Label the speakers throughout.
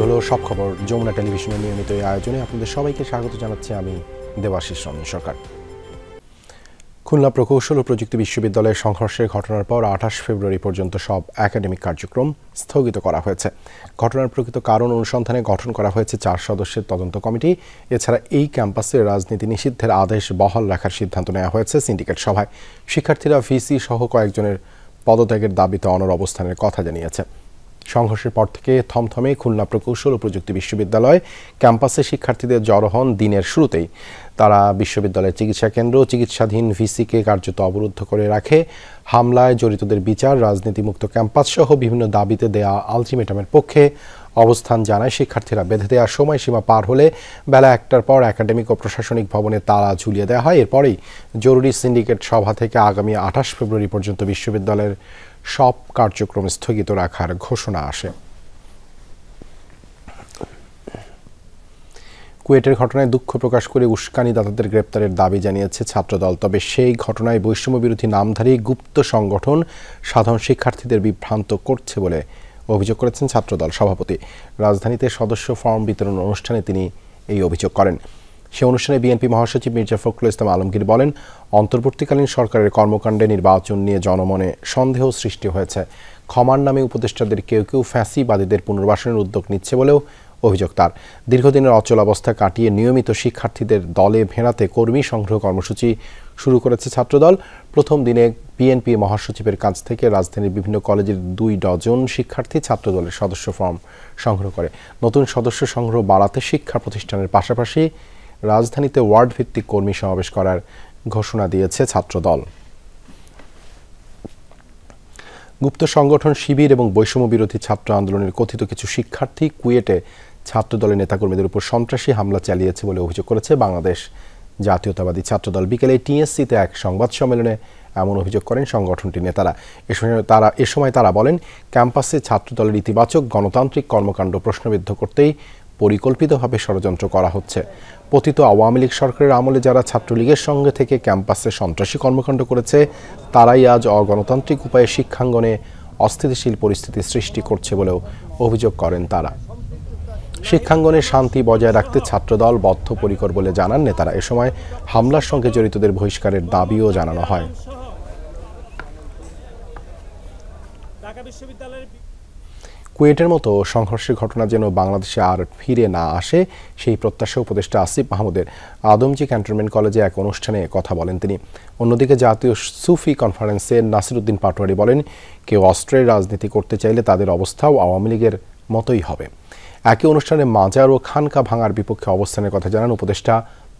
Speaker 1: শুরু হলো সব খবর যমুনা টেলিভিশনের নিয়মিত এই আয়োজনে আপনাদের সবাইকে স্বাগত জানাচ্ছি আমি দেবাশিস রঞ্জন সরকার। খুলনা প্রকৌশল ও প্রযুক্তি বিশ্ববিদ্যালয়ের সংঘর্ষের ঘটনার পর ২৮ ফেব্রুয়ারি পর্যন্ত সব একাডেমিক কার্যক্রম স্থগিত করা হয়েছে। ঘটনার প্রকৃত কারণ অনুসন্ধানে গঠন করা হয়েছে ৪ সদস্যের তদন্ত কমিটি। এছাড়া এই ক্যাম্পাসে রাজনীতি নিষিদ্ধের আদেশ বহাল রাখার সিদ্ধান্ত নেওয়া হয়েছে সিন্ডিকেট সভায়। শিক্ষার্থীরা ভিসি সহ কয়েকজনের পদত্যাগের দাবিতে অনড় অবস্থানের কথা জানিয়েছে। সংঘর্ষের পর থেকে থমথমে খুলনা প্রকৌশল ও প্রযুক্তি বিশ্ববিদ্যালয়। ক্যাম্পাসে শিক্ষার্থীদের জড়ো হন দিনের শুরুতেই। তারা বিশ্ববিদ্যালয়ের চিকিৎসা কেন্দ্র চিকিৎসাধীন ভিসিকে কার্যত অবরুদ্ধ করে রাখে। হামলায় জড়িতদের বিচার, রাজনীতিমুক্ত ক্যাম্পাস সহ বিভিন্ন দাবিতে দেয়া আলটিমেটামের পক্ষে অবস্থান জানায় শিক্ষার্থীরা। বেঁধে দেওয়া সময়সীমা পার হলে বেলা ১টার পর একাডেমিক ও প্রশাসনিক ভবনে তালা ঝুলিয়ে দেওয়া হয়। এরপরেই জরুরি সিন্ডিকেট সভা থেকে আগামী ২৮ ফেব্রুয়ারি পর্যন্ত বিশ্ববিদ্যালয়ের সব কার্যক্রম স্থগিত রাখার ঘোষণা আসে। কুয়েটের ঘটনায় দুঃখ প্রকাশ করে উস্কানিদাতাদের গ্রেপ্তারের দাবি জানিয়েছে ছাত্রদল। তবে সেই ঘটনায় বৈষম্য বিরোধী নামধারী গুপ্ত সংগঠন সাধারণ শিক্ষার্থীদের বিভ্রান্ত করছে বলে অভিযোগ করেছেন ছাত্রদল সভাপতি। রাজধানীতে সদস্য ফর্ম বিতরণ অনুষ্ঠানে তিনি এই অভিযোগ করেন। সে অনুষ্ঠানে বিএনপি মহাসচিব মির্জা ফখরুল ইসলাম আলমগীর বলেন, অন্তর্বর্তীকালীন সরকারের কর্মকাণ্ডে নির্বাচন নিয়ে জনমনে সন্দেহ সৃষ্টি হয়েছে। ক্ষমার নামে উপদেষ্টাদের কেউ কেউ ফ্যাসিবাদীদের পুনর্বাসনের উদ্যোগ নিচ্ছে বলেও অভিযোগ তার। দীর্ঘদিনের অচলাবস্থা কাটিয়ে নিয়মিত শিক্ষার্থীদের দলে ভেড়াতে কর্মী সংগ্রহ কর্মসূচি শুরু করেছে ছাত্রদল। প্রথম দিনে বিএনপি মহাসচিবের কাছ থেকে রাজধানীর বিভিন্ন কলেজের ২ ডজন শিক্ষার্থী ছাত্রদলের সদস্য ফর্ম সংগ্রহ করে। নতুন সদস্য সংগ্রহ বাড়াতে শিক্ষা প্রতিষ্ঠানের পাশাপাশি রাজধানীতে ওয়ার্ড ভিত্তিক কর্মী সমাবেশ করার ঘোষণা দিয়েছে ছাত্রদল। গুপ্ত সংগঠন শিবির এবং বৈষম্য বিরোধী ছাত্র আন্দোলনের কথিত কিছু শিক্ষার্থী কুয়েটে ছাত্রদলের নেতাকর্মীদের উপর সন্ত্রাসী হামলা চালিয়েছে বলে অভিযোগ করেছে বাংলাদেশ জাতীয়তাবাদী ছাত্রদল। বিকেলে টিএসসিতে এক সংবাদ সম্মেলনে এমন অভিযোগ করেন সংগঠনটির নেতারা। এ সময় তারা বলেন, ক্যাম্পাসে ছাত্রদলের ইতিবাচক গণতান্ত্রিক কর্মকাণ্ড প্রশ্নবিদ্ধ করতেই পরিকল্পিতভাবে ষড়যন্ত্র করা হচ্ছে। পতিত আওয়ামী লীগ সরকারের আমলে যারা ছাত্রলীগের সঙ্গে থেকে ক্যাম্পাসে সন্ত্রাসী কর্মকাণ্ড করেছে, তারাই আজ অগণতান্ত্রিক উপায়ে শিক্ষাঙ্গনে অস্থিতিশীল পরিস্থিতি সৃষ্টি করছে বলেও অভিযোগ করেন তারা। শিক্ষাঙ্গনে শান্তি বজায় রাখতে ছাত্রদল বদ্ধপরিকর বলে জানান নেতারা। এ সময় হামলার সঙ্গে জড়িতদের বহিষ্কারের দাবিও জানানো হয়। কুয়েটের মতো সংঘর্ষের ঘটনা যেন বাংলাদেশে আর ফিরে না আসে, সেই প্রত্যাশা উপদেষ্টা আসিফ মাহমুদের। আদমজী ক্যান্টনমেন্ট কলেজে এক অনুষ্ঠানে কথা বলেন তিনি। অন্যদিকে জাতীয় সুফি কনফারেন্সে নাসিরউদ্দিন পাটোয়ারি বলেন, কেউ অস্ত্রের রাজনীতি করতে চাইলে তাদের অবস্থাও আওয়ামী লীগের মতোই হবে। একই অনুষ্ঠানে মাজার ও খানকা ভাঙার বিপক্ষে অবস্থানের কথা জানান উপদেষ্টা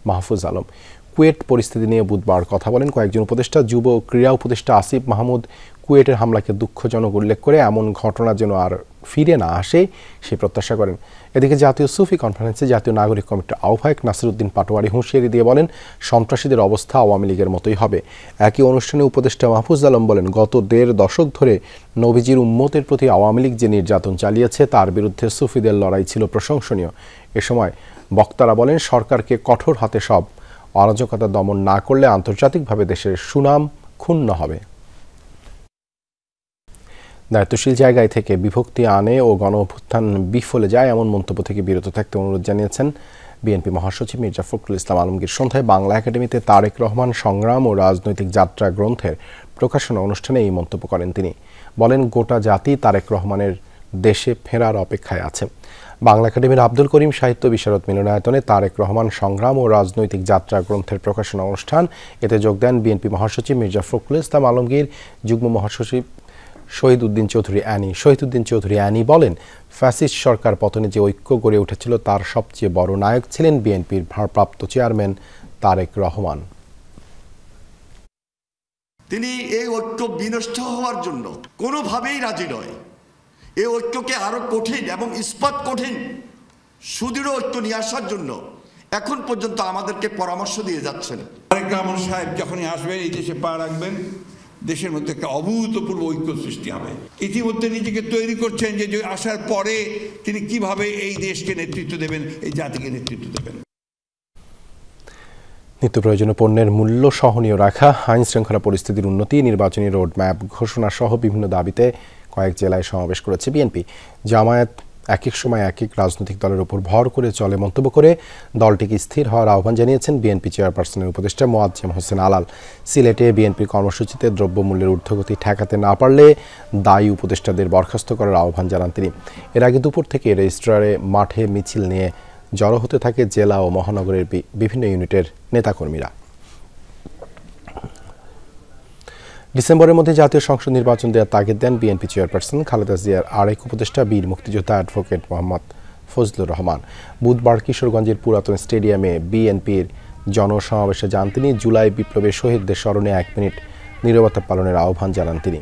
Speaker 1: মাহফুজ আলম। কুয়েট পরিস্থিতি নিয়ে বুধবার কথা বলেন কয়েকজন উপদেষ্টা। যুব ও ক্রীড়া উপদেষ্টা আসিফ মাহমুদ কুয়েটের হামলাকে দুঃখজনক উল্লেখ করে এমন ঘটনা যেন আর ফিরে না আসে সেই প্রত্যাশা করেন। এদিকে জাতীয় সুফি কনফারেন্সে জাতীয় নাগরিক কমিটির আহ্বায়ক নাসিরউদ্দিন পাটোয়ারি হুঁশিয়ারি দিয়ে বলেন, সন্ত্রাসীদের অবস্থা আওয়ামী লীগের মতোই হবে। একই অনুষ্ঠানে উপদেষ্টা মাহফুজ আলম বলেন, গত ১.৫ দশক ধরে নবীজির উম্মতের প্রতি আওয়ামী লীগ যে নির্যাতন চালিয়েছে তার বিরুদ্ধে সুফিদের লড়াই ছিল প্রশংসনীয়। এ সময় বক্তারা বলেন, সরকারকে কঠোর হাতে সব অরাজকতা দমন না করলে আন্তর্জাতিকভাবে দেশের সুনাম ক্ষুণ্ণ হবে। দায়িত্বশীল জায়গায় থেকে বিভক্তি আনে ও গণ অভ্যুত্থান বিফলে যায় এমন মন্তব্য থেকে বিরত থাকতে অনুরোধ জানিয়েছেন বিএনপি মহাসচিব মির্জা ফখরুল ইসলাম আলমগীর। সন্ধ্যায় বাংলা একাডেমিতে তারেক রহমান সংগ্রাম ও রাজনৈতিক যাত্রা গ্রন্থের প্রকাশনা অনুষ্ঠানে এই মন্তব্য করেন তিনি। বলেন, গোটা জাতি তারেক রহমানের দেশে ফেরার অপেক্ষায় আছে। বাংলা একাডেমির আব্দুল করিম সাহিত্য বিশারদ মিলনায়তনে তারেক রহমান সংগ্রাম ও রাজনৈতিক যাত্রা গ্রন্থের প্রকাশনা অনুষ্ঠান। এতে যোগ দেন বিএনপি মহাসচিব মির্জা ফখরুল ইসলাম আলমগীর, যুগ্ম মহাসচিব শহীদউদ্দিন চৌধুরী অ্যানি বলেন, ফ্যাসিস্ট সরকার পতনে যে ঐক্য গড়ে উঠেছিল তার সবচেয়ে বড় নায়ক ছিলেন বিএনপির ভারপ্রাপ্ত চেয়ারম্যান তারেক রহমান।
Speaker 2: তিনি এই ঐক্য বিনষ্ট হওয়ার জন্য কোনোভাবেই রাজি নয়। এই ঐক্যকে আরো কঠিন এবং ইস্পাত কঠিন সুদৃঢ় ঐক্য নিয়ে আসার জন্য এখন পর্যন্ত আমাদেরকে পরামর্শ দিয়ে যাচ্ছেন।
Speaker 3: তারেক রহমান সাহেব যখনই আসবেন, এই দেশে পা রাখবেন, দেশের মধ্যে একটা অভূতপূর্ব ঐক্য সৃষ্টি হবে। ইতিমধ্যে নিজেকে তৈরি করছেন যে আসার পরে তিনি কিভাবে এই দেশকে নেতৃত্ব দেবেন, এই জাতিকে নেতৃত্ব দেবেন।
Speaker 1: নিত্য প্রয়োজনীয় পণ্যের মূল্য সহনীয় রাখা, আইন শৃঙ্খলা পরিস্থিতির উন্নতি, নির্বাচনী রোডম্যাপ ঘোষণা সহ বিভিন্ন দাবিতে কয়েক জেলায় সমাবেশ করেছে বিএনপি। জামায়াত এক এক সময় এক এক রাজনৈতিক দলের উপর ভর করে চলে মন্তব্য করে দলটিকে স্থির হওয়ার আহ্বান জানিয়েছেন বিএনপি চেয়ারপারসনের উপদেষ্টা মোয়াজ্জেম হোসেন আলাল। সিলেটে বিএনপির কর্মসূচিতে দ্রব্যমূল্যের ঊর্ধ্বগতি ঠেকাতে না পারলে দায়ী উপদেষ্টাদের বরখাস্ত করার আহ্বান জানান তিনি। এর আগে দুপুর থেকে রেজিস্ট্রারে মাঠে মিছিল নিয়ে জড়ো হতে থাকে জেলা ও মহানগরের বিভিন্ন ইউনিটের নেতাকর্মীরা। ডিসেম্বরের মধ্যে জাতীয় সংসদ নির্বাচন দেওয়ার তাগিদ দেন বিএনপি চেয়ারপারসন খালেদা জিয়ার আরেক উপদেষ্টা বীর মুক্তিযোদ্ধা অ্যাডভোকেট মোহাম্মদ ফজলুর রহমান। বুধবার কিশোরগঞ্জের পুরাতন স্টেডিয়ামে বিএনপির জনসমাবেশে যান তিনি। জুলাই বিপ্লবের শহীদদের স্মরণে 1 মিনিট নীরবতা পালনের আহ্বান জানান তিনি।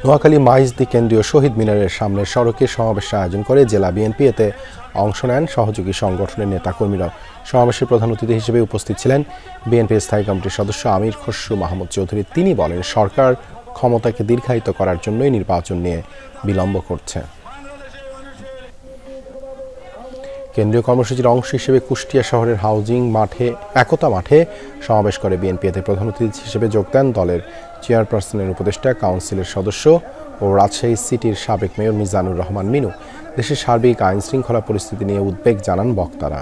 Speaker 1: নোয়াখালী মাইজদি কেন্দ্রীয় শহীদ মিনারের সামনে সড়কে সমাবেশের আয়োজন করে জেলা বিএনপি। এতে অংশ নেন সহযোগী সংগঠনের নেতাকর্মীরা। সমাবেশের প্রধান অতিথি হিসেবে উপস্থিত ছিলেন বিএনপির স্থায়ী কমিটির সদস্য আমির খসরু মাহমুদ চৌধুরী। তিনি বলেন, সরকার ক্ষমতাকে দীর্ঘায়িত করার জন্যই নির্বাচন নিয়ে বিলম্ব করছে। কেন্দ্রীয় কর্মসূচির অংশ হিসেবে কুষ্টিয়া শহরের হাউজিং মাঠে একতা মাঠে সমাবেশ করে বিএনপি। এতে প্রধান অতিথি হিসেবে যোগ দেন দলের চেয়ারপারসনের উপদেষ্টা, কাউন্সিলের সদস্য ও রাজশাহী সিটির সাবেক মেয়র মিজানুর রহমান মিনু। দেশের সার্বিক আইন শৃঙ্খলা পরিস্থিতি নিয়ে উদ্বেগ জানান বক্তারা।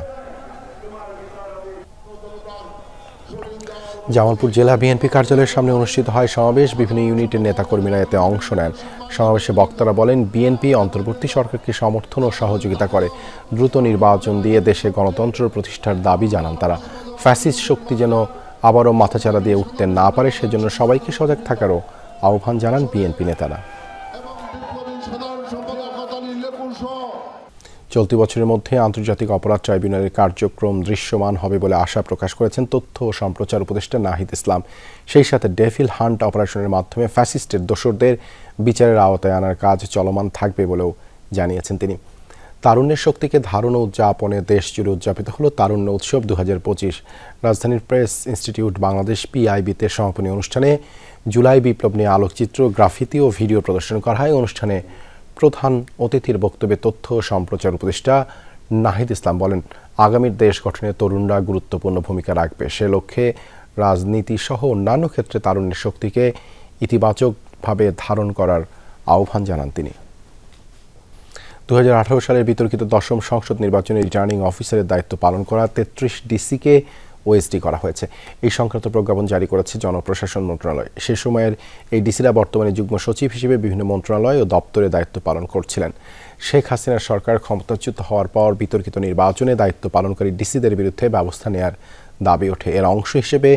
Speaker 1: জামালপুর জেলা বিএনপি কার্যালয়ের সামনে অনুষ্ঠিত হয় সমাবেশ। বিভিন্ন ইউনিটের নেতাকর্মীরা এতে অংশ নেন। সমাবেশে বক্তারা বলেন, বিএনপি অন্তর্বর্তী সরকারকে সমর্থন ও সহযোগিতা করে। দ্রুত নির্বাচন দিয়ে দেশে গণতন্ত্র প্রতিষ্ঠার দাবি জানান তারা। ফ্যাসিস্ট শক্তি যেন আবারও মাথাচাড়া দিয়ে উঠতে না পারে, সেজন্য সবাইকে সজাগ থাকারও আহ্বান জানান বিএনপি নেতারা। চলতি বছরের মধ্যে আন্তর্জাতিক অপরাধ ট্রাইব্যুনালের কার্যক্রম দৃশ্যমান হবে বলে আশা প্রকাশ করেছেন তথ্য ও সম্প্রচার উপদেষ্টা নাহিদ ইসলাম। সেই সাথে ডেভিল হান্ট অপারেশনের মাধ্যমে ফ্যাসিস্টের দোসরদের বিচারের আওতায় আনার কাজ চলমান থাকবে বলেও জানিয়েছেন তিনি। তারুণ্যের শক্তিকে ধারণ ও উদযাপনে দেশ জুড়ে উদযাপিত হলো তারুণ্য উৎসব 2025। রাজধানীর প্রেস ইনস্টিটিউট বাংলাদেশ পিআইবিতে সমাপনী অনুষ্ঠানে জুলাই বিপ্লব নিয়ে আলোকচিত্র, গ্রাফিতি ও ভিডিও প্রদর্শন করা হয়। অনুষ্ঠানে প্রধান অতিথির বক্তব্যে তথ্য ও সম্প্রচার উপদেষ্টা নাহিদ ইসলাম বলেন, আগামীর দেশ গঠনে তরুণরা গুরুত্বপূর্ণ ভূমিকা রাখবে। সে লক্ষ্যে রাজনীতি সহ অন্যান্য ক্ষেত্রে তারুণ্যের শক্তিকে ইতিবাচকভাবে ধারণ করার আহ্বান জানান তিনি। 2018 সালের বিতর্কিত 10ম সংসদ নির্বাচনে রিটার্নিং অফিসারের দায়িত্ব পালন করা 33 ডিসিকে ওএসডি করা হয়েছে। এই সংক্রান্ত প্রজ্ঞাপন জারি করেছে জনপ্রশাসন মন্ত্রণালয়। সে সময়ের এই ডিসিরা বর্তমানে যুগ্ম সচিব হিসেবে বিভিন্ন মন্ত্রণালয় ও দপ্তরে দায়িত্ব পালন করছিলেন। শেখ হাসিনার সরকার ক্ষমতাচ্যুত হওয়ার পর বিতর্কিত নির্বাচনে দায়িত্ব পালনকারী ডিসিদের বিরুদ্ধে ব্যবস্থা নেওয়ার দাবি ওঠে। এর অংশ হিসেবে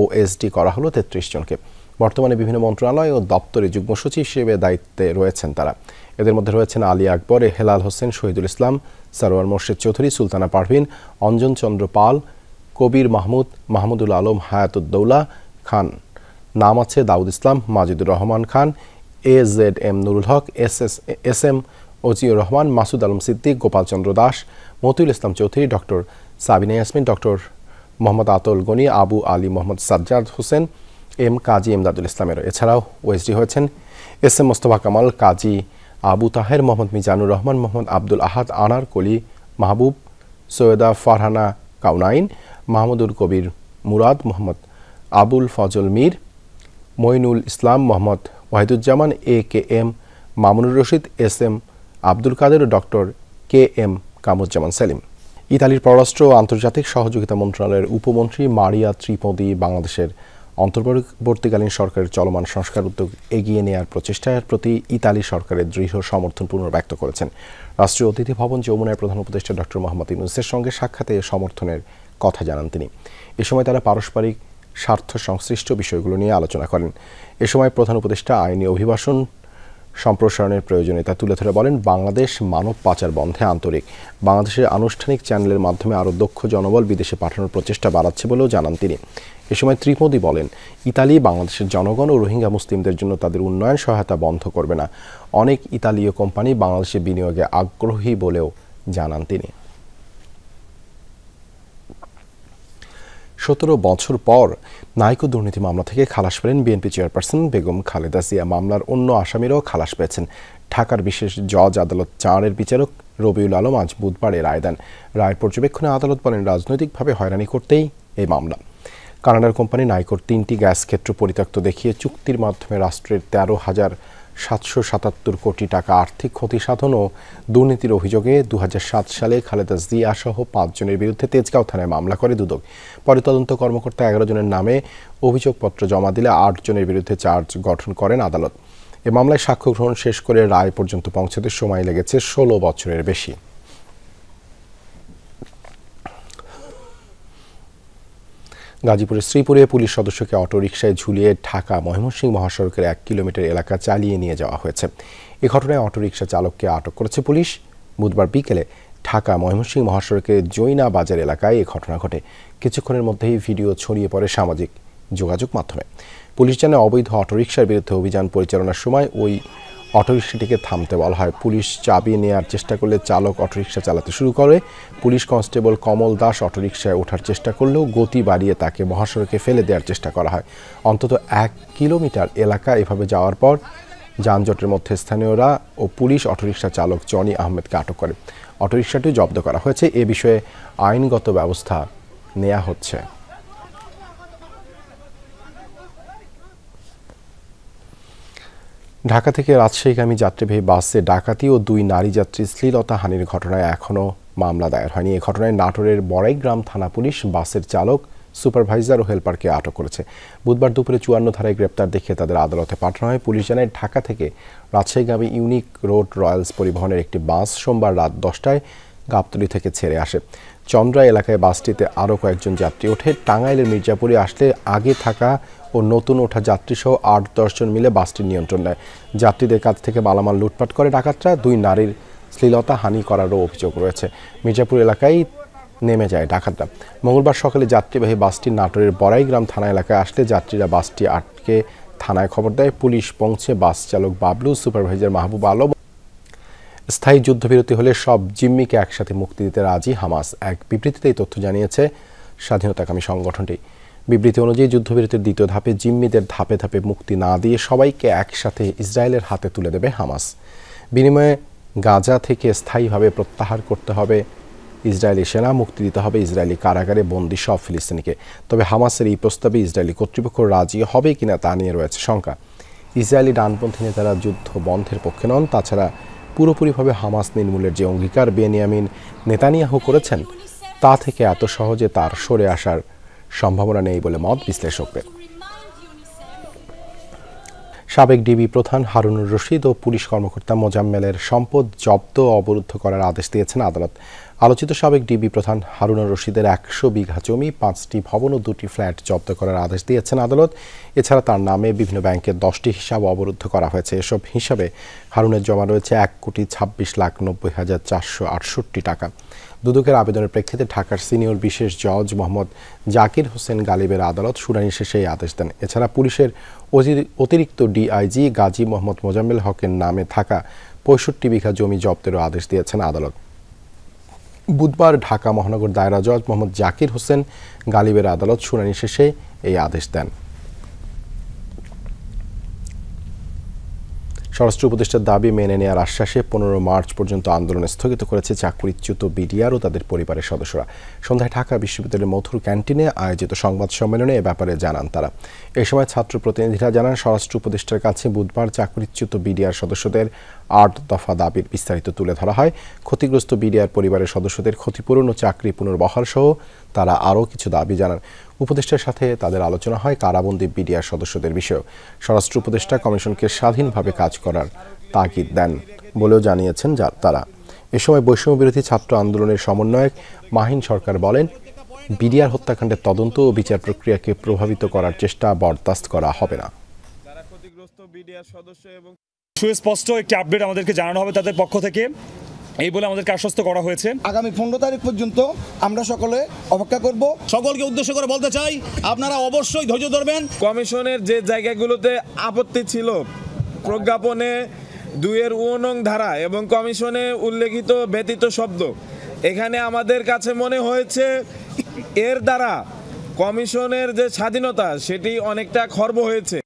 Speaker 1: ওএসডি করা হলো 33 জনকে। বর্তমানে বিভিন্ন মন্ত্রণালয় ও দপ্তরে যুগ্ম সচিব হিসেবে দায়িত্বে রয়েছেন তারা। এদের মধ্যে রয়েছেন আলী আকবর, হেলাল হোসেন, শহীদুল ইসলাম, সারোয়ার মোর্শেদ চৌধুরী, সুলতানা পারভিন, অঞ্জন চন্দ্র পাল, কবির মাহমুদ, মাহমুদুল আলম, হায়াতুদ্দৌলা খান। নাম আছে দাউদ ইসলাম, মাজিদুর রহমান খান, AZM নুরুল হক, SM ওজিউর Rahman, Masud Alam Siddique, Gopal Chandra Das, Motiul Islam Chowdhury, doctor Sabina Yasmin, doctor Mohammad Atal Gani, Abu Ali Mohammad Sajjad Hossain, Kazi Emdadul ইসলামের। এছাড়াও ওএসডি হয়েছেন SM মোস্তফা কামাল, কাজী আবু তাহের, মোহাম্মদ মিজানুর রহমান, মোহাম্মদ আব্দুল আহাদ, আনার কলি মাহবুব, সৈয়দা ফারহানা কাউনাইন, মাহমুদুল কবির মুরাদ, মোহাম্মদ আবুল ফজল মীর, মঈনুল ইসলাম, মোহাম্মদ ওয়াহিদুজ্জামান, AKM মামুনুর রশিদ, SM আব্দুল কাদের ও ডক্টর KM কামরুজ্জামান সেলিম। ইতালির পররাষ্ট্র ও আন্তর্জাতিক সহযোগিতা মন্ত্রণালয়ের উপমন্ত্রী মারিয়া ত্রিপোদি বাংলাদেশের অন্তর্বর্তীকালীন সরকারের চলমান সংস্কার উদ্যোগ এগিয়ে নেওয়ার প্রচেষ্টার প্রতি ইতালি সরকারের দৃঢ় সমর্থন পুনর্ব্যক্ত করেছেন। রাষ্ট্রীয় অতিথি ভবন যমুনার প্রধান উপদেষ্টা ডক্টর মোহাম্মদ ইউনূসের সঙ্গে সাক্ষাতে সমর্থনের কথা জানান তিনি। এ সময় তারা পারস্পরিক স্বার্থ সংশ্লিষ্ট বিষয়গুলো নিয়ে আলোচনা করেন। এ সময় প্রধান উপদেষ্টা আইনি অভিবাসন সম্প্রসারণের প্রয়োজনীয়তা তুলে ধরে বলেন, বাংলাদেশ মানব পাচার বন্ধে আন্তরিক। বাংলাদেশের আনুষ্ঠানিক চ্যানেলের মাধ্যমে আরও দক্ষ জনবল বিদেশে পাঠানোর প্রচেষ্টা বাড়াচ্ছে বলেও জানান তিনি। এ সময় ত্রিপোদি বলেন, ইতালি বাংলাদেশের জনগণ ও রোহিঙ্গা মুসলিমদের জন্য তাদের উন্নয়ন সহায়তা বন্ধ করবে না। অনেক ইতালীয় কোম্পানি বাংলাদেশে বিনিয়োগে আগ্রহী বলেও জানান তিনি। 17 বছর পর নাইকো দুর্নীতি মামলা থেকে খালাস পেলেন বিএনপি চেয়ারপারসন বেগম খালেদা জিয়া। মামলার অন্য আসামিরাও খালাস পেয়েছেন। ঢাকার বিশেষ জজ আদালত 4-এর বিচারক রবিউল আলম আজ বুধবার রায় দেন। রায়ের পর্যবেক্ষণে আদালত বলেন, রাজনৈতিকভাবে হয়রানি করতেই এই মামলা। কানাডার কোম্পানি নাইকোর ৩টি গ্যাস ক্ষেত্র পরিত্যক্ত দেখিয়ে চুক্তির মাধ্যমে রাষ্ট্রের ১৩,৭৭৭ কোটি টাকা আর্থিক ক্ষতি সাধন ও দুর্নীতির অভিযোগে ২০০৭ সালে খালেদা জিয়া সহ ৫ জনের বিরুদ্ধে তেজগাঁও থানায় মামলা করে দুদক। পরে তদন্ত কর্মকর্তা ১১ জনের নামে অভিযোগপত্র জমা দিলে ৮ জনের বিরুদ্ধে চার্জ গঠন করেন আদালত। এ মামলায় সাক্ষ্য গ্রহণ শেষ করে রায় পর্যন্ত পৌঁছাতে সময় লেগেছে ১৬ বছরের বেশি। গাজীপুরের শ্রীপুরে পুলিশ সদস্যকে অটোরিকশায় ঝুলিয়ে ঢাকা ময়মনসিংহ মহাসড়কের ১ কিলোমিটার এলাকা চালিয়ে নিয়ে যাওয়া হয়েছে। এ ঘটনায় অটোরিকশা চালককে আটক করেছে পুলিশ। বুধবার বিকেলে ঢাকা ময়মনসিংহ মহাসড়কের জৈনা বাজার এলাকায় এ ঘটনা ঘটে। কিছুক্ষণের মধ্যেই ভিডিও ছড়িয়ে পড়ে সামাজিক যোগাযোগ মাধ্যমে। পুলিশ জানায়, অবৈধ অটোরিকশার বিরুদ্ধে অভিযান পরিচালনার সময় ওই অটোরিকশাটিকে থামতে বলা হয়। পুলিশ চাবি নেয়ার চেষ্টা করলে চালক অটোরিকশা চালাতে শুরু করে। পুলিশ কনস্টেবল কমল দাস অটোরিকশায় ওঠার চেষ্টা করলেও গতি বাড়িয়ে তাকে মহাসড়কে ফেলে দেওয়ার চেষ্টা করা হয়। অন্তত ১ কিলোমিটার এলাকা এভাবে যাওয়ার পর যানজটের মধ্যে স্থানীয়রা ও পুলিশ অটোরিকশা চালক জনি আহমেদকে আটক করে। অটোরিকশাটি জব্দ করা হয়েছে। এ বিষয়ে আইনগত ব্যবস্থা নেওয়া হচ্ছে। ঢাকা থেকে রাজশাহীগামী যাত্রীবাহী বাসে ডাকাতি ও ২ নারী যাত্রী শ্লীলতাহানির ঘটনায় এখনও মামলা দায়ের হয়নি। এ ঘটনায় নাটোরের বড়াইগ্রাম থানা পুলিশ বাসের চালক, সুপারভাইজার ও হেলপারকে আটক করেছে। বুধবার দুপুরে ৫৪ ধারায় গ্রেপ্তার দেখিয়ে তাদের আদালতে পাঠানো হয়। পুলিশ জানায়, ঢাকা থেকে রাজশাহীগামী ইউনিক রোড রয়্যালস পরিবহনের একটি বাস সোমবার রাত ১০টায় গাবতলী থেকে ছেড়ে আসে। চন্দ্রা এলাকায় বাসটিতে আরও কয়েকজন যাত্রী ওঠে। টাঙ্গাইলের মির্জাপুরে আসলে আগে থাকা ও নতুন ওঠা যাত্রীসহ ৮-১০ জন মিলে বাসটির নিয়ন্ত্রণ নেয়। যাত্রীদের কাছ থেকে মালামাল লুটপাট করে ডাকাতরা। ২ নারীর শ্লীলতাহানি করারও অভিযোগ রয়েছে। মির্জাপুর এলাকায় নেমে যায় ডাকাতরা। মঙ্গলবার সকালে যাত্রীবাহী বাসটি নাটোরের বড়াইগ্রাম থানা এলাকায় আসলে যাত্রীরা বাসটি আটকে থানায় খবর দেয়। পুলিশ পৌঁছে বাস চালক বাবলু, সুপারভাইজার মাহবুব আলম। স্থায়ী যুদ্ধবিরতি হলে সব জিম্মিকে একসাথে মুক্তি দিতে রাজি হামাস। এক বিবৃতিতে এই তথ্য জানিয়েছে স্বাধীনতাকামী সংগঠনটি। বিবৃতি অনুযায়ী যুদ্ধবিরতির দ্বিতীয় ধাপে জিম্মিদের ধাপে ধাপে মুক্তি না দিয়ে সবাইকে একসাথে ইসরায়েলের হাতে তুলে দেবে হামাস। বিনিময়ে গাজা থেকে স্থায়ীভাবে প্রত্যাহার করতে হবে ইসরায়েলি সেনা, মুক্তি দিতে হবে ইসরায়েলি কারাগারে বন্দী সব ফিলিস্তিনিকে। তবে হামাসের এই প্রস্তাবে ইসরায়েলি কর্তৃপক্ষ রাজি হবে কিনা তা নিয়ে রয়েছে শঙ্কা। ইসরায়েলি ডানপন্থী নেতারা যুদ্ধ বন্ধের পক্ষে নন। তাছাড়া পুরোপুরিভাবে হামাস নির্মূলের যে অঙ্গীকার বেনিয়ামিন নেতানিয়াহু করেছেন, তা থেকে এত সহজে তার সরে আসার সম্ভাবনা নেই বলে মত বিশ্লেষকদের। সাবেক ডিবি প্রধান হারুনুর রশিদ ও পুলিশ কর্মকর্তা মোজাম্মেলের সম্পদ জব্দ ও অবরুদ্ধ করার আদেশ দিয়েছেন আদালত। আলোচিত সাবেক ডিবি প্রধান হারুনুর রশিদের ১০০ বিঘা জমি, ৫টি ভবন ও ২টি ফ্ল্যাট জব্দ করার আদেশ দিয়েছেন আদালত। এছাড়া তার নামে বিভিন্ন ব্যাংকের 10টি হিসাব অবরুদ্ধ করা হয়েছে। এসব হিসাবে হারুনের জমা রয়েছে ১,২৬,৯০,৪৬৮ টাকা। দুদকের আবেদনের প্রেক্ষিতে ঢাকার সিনিয়র বিশেষ জজ মোহাম্মদ জাকির হোসেন গালিবের আদালত শুনানি শেষে এই আদেশ দেন। এছাড়া পুলিশের অতিরিক্ত ডিআইজি গাজী মোহাম্মদ মোজাম্মেল হকের নামে থাকা ৬৫ বিঘা জমি জব্দেরও আদেশ দিয়েছেন আদালত। বুধবার ঢাকা মহানগর দায়রা জজ মোহাম্মদ জাকির হোসেন গালিবের আদালত শুনানি শেষে এই আদেশ দেন। স্বরাষ্ট্র উপদেষ্টার দাবি মেনে নেওয়ার আশ্বাসে ১৫ মার্চ পর্যন্ত আন্দোলন স্থগিত করেছে চাকরিচ্যুত বিডিআর ও তাদের পরিবারের সদস্যরা। সন্ধ্যায় ঢাকা বিশ্ববিদ্যালয়ের মধুর ক্যান্টিনে আয়োজিত সংবাদ সম্মেলনে এ ব্যাপারে জানান তারা। এ সময় ছাত্র প্রতিনিধিরা জানান, স্বরাষ্ট্র উপদেষ্টার কাছে বুধবার চাকরিচ্যুত বিডিআর সদস্যদের ৮ দফা দাবির বিস্তারিত তুলে ধরা হয়। ক্ষতিগ্রস্ত বিডিআর পরিবারের সদস্যদের ক্ষতিপূরণ ও চাকরি পুনর্বহাল সহ তারা আরও কিছু দাবি জানান। উপদেষ্টার সাথে তাদের আলোচনা হয় কারাবন্দী বিডিআর সদস্যদের বিষয়েও। স্বরাষ্ট্র উপদেষ্টা কমিশনকে স্বাধীনভাবে কাজ করার তাগিদ দেন বলেও জানিয়েছেন তারা। এ সময় বৈষম্য বিরোধী ছাত্র আন্দোলনের সমন্বয়ক মাহিন সরকার বলেন, বিডিআর হত্যাকাণ্ডের তদন্ত ও বিচার প্রক্রিয়াকে প্রভাবিত করার চেষ্টা বরদাস্ত করা হবে না।
Speaker 4: সুস্পষ্ট একটি আপডেট আমাদেরকে জানানো হবে তাদের পক্ষ থেকে, এই বলে আমাদেরকে আশ্বস্ত করা হয়েছে।
Speaker 5: আগামী 15 তারিখ পর্যন্ত আমরা সকলে অপেক্ষা করব। সকলকে উদ্দেশ্য করে বলতে চাই, আপনারা অবশ্যই ধৈর্য ধরবেন।
Speaker 6: কমিশনের যে জায়গাগুলোতে আপত্তি ছিল, প্রজ্ঞাপনে ২-১ ধারা এবং কমিশনে উল্লেখিত ব্যতীত শব্দ, এখানে আমাদের কাছে মনে হয়েছে এর দ্বারা কমিশনের যে স্বাধীনতা সেটি অনেকটা খর্ব হয়েছে।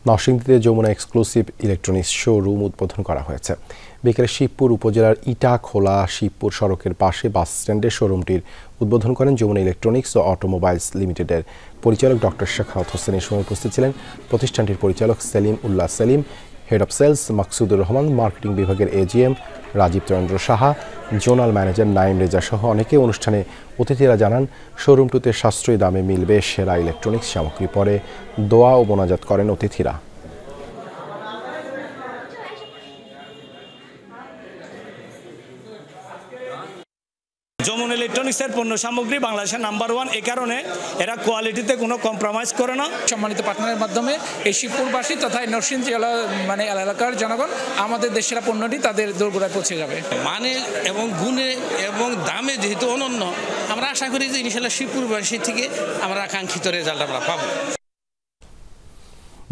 Speaker 1: নরসিংদীতে যমুনা এক্সক্লুসিভ ইলেকট্রনিক্স শোরুম উদ্বোধন করা হয়েছে। বিকেলে শিবপুর উপজেলার ইটাখোলা শিবপুর সড়কের পাশে বাস স্ট্যান্ডে শোরুমটির উদ্বোধন করেন যমুনা ইলেকট্রনিক্স ও অটোমোবাইলস লিমিটেডের পরিচালক ডক্টর শেখাওয়াত হোসেন। এই সময় উপস্থিত ছিলেন প্রতিষ্ঠানটির পরিচালক Salim Ullah Salim, head of sales Maksudur Rahman, marketing বিভাগের AGM Rajib Chandra Saha, zonal manager Naim Reza সহ অনেকে। অনুষ্ঠানে অতিথিরা জানান শোরুমটিতে সাশ্রয়ী দামে মিলবে সেরা ইলেকট্রনিক্স সামগ্রী। পরে দোয়া ও মোনাজাত করেন অতিথিরা।
Speaker 7: যমুনা ইলেকট্রনিক্সের পণ্য সামগ্রী বাংলাদেশের নাম্বার 1, এই কারণে এরা কোয়ালিটিতে কোনো কম্প্রোমাইজ করে না।
Speaker 8: সম্মানিত পার্টনারের মাধ্যমে এই শিবপুরবাসী তথা নরসিংদী জেলা এলাকার জনগণ আমাদের দেশের পণ্যটি তাদের দোরগোড়ায় পৌঁছে যাবে।
Speaker 9: মানে এবং গুণে এবং দামে যেহেতু অনন্য, আমরা আশা করি যে ইনশাআল্লাহ শিবপুরবাসী থেকে আমরা আকাঙ্ক্ষিত রেজাল্ট আমরা পাবো।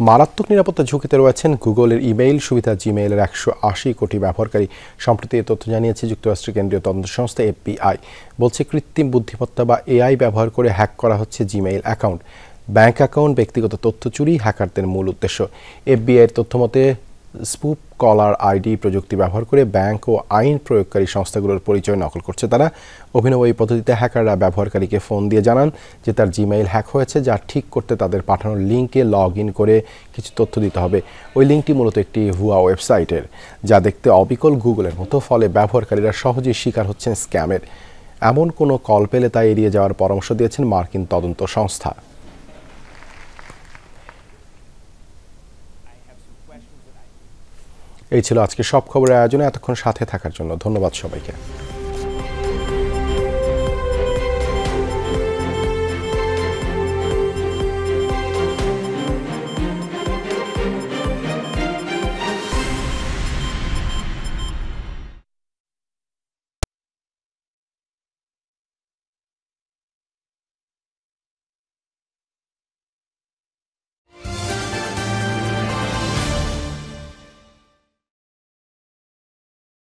Speaker 1: মারাত্মক নিরাপত্তা ঝুঁকিতে রয়েছেন গুগলের ইমেইল সুবিধা জিমেইলের 180 কোটি ব্যবহারকারী। সম্প্রতি এ তথ্য জানিয়েছে যুক্তরাষ্ট্রের কেন্দ্রীয় তদন্ত সংস্থা FBI। বলছে কৃত্রিম বুদ্ধিমত্তা বা AI ব্যবহার করে হ্যাক করা হচ্ছে জিমেইল অ্যাকাউন্ট, ব্যাংক অ্যাকাউন্ট, ব্যক্তিগত তথ্য চুরি হ্যাকারদের মূল উদ্দেশ্য। FBI এর তথ্য মতে স্পুপ কলার আইডি প্রযুক্তি ব্যবহার করে ব্যাংক ও আইন প্রয়োগকারী সংস্থাগুলোর পরিচয় নকল করছে তারা। অভিনব এই পদ্ধতিতে হ্যাকাররা ব্যবহারকারীকে ফোন দিয়ে জানান যে তার জিমেইল হ্যাক হয়েছে, যা ঠিক করতে তাদের পাঠানো লিঙ্কে লগ ইন করে কিছু তথ্য দিতে হবে। ওই লিঙ্কটি মূলত একটি ভুয়া ওয়েবসাইটের, যা দেখতে অবিকল গুগলের মতো। ফলে ব্যবহারকারীরা সহজেই শিকার হচ্ছেন স্ক্যামের। এমন কোনো কল পেলে তা এড়িয়ে যাওয়ার পরামর্শ দিয়েছেন মার্কিন তদন্ত সংস্থা। এই ছিল আজকে সব খবরের আয়োজনে। এতক্ষণ সাথে থাকার জন্য ধন্যবাদ সবাইকে।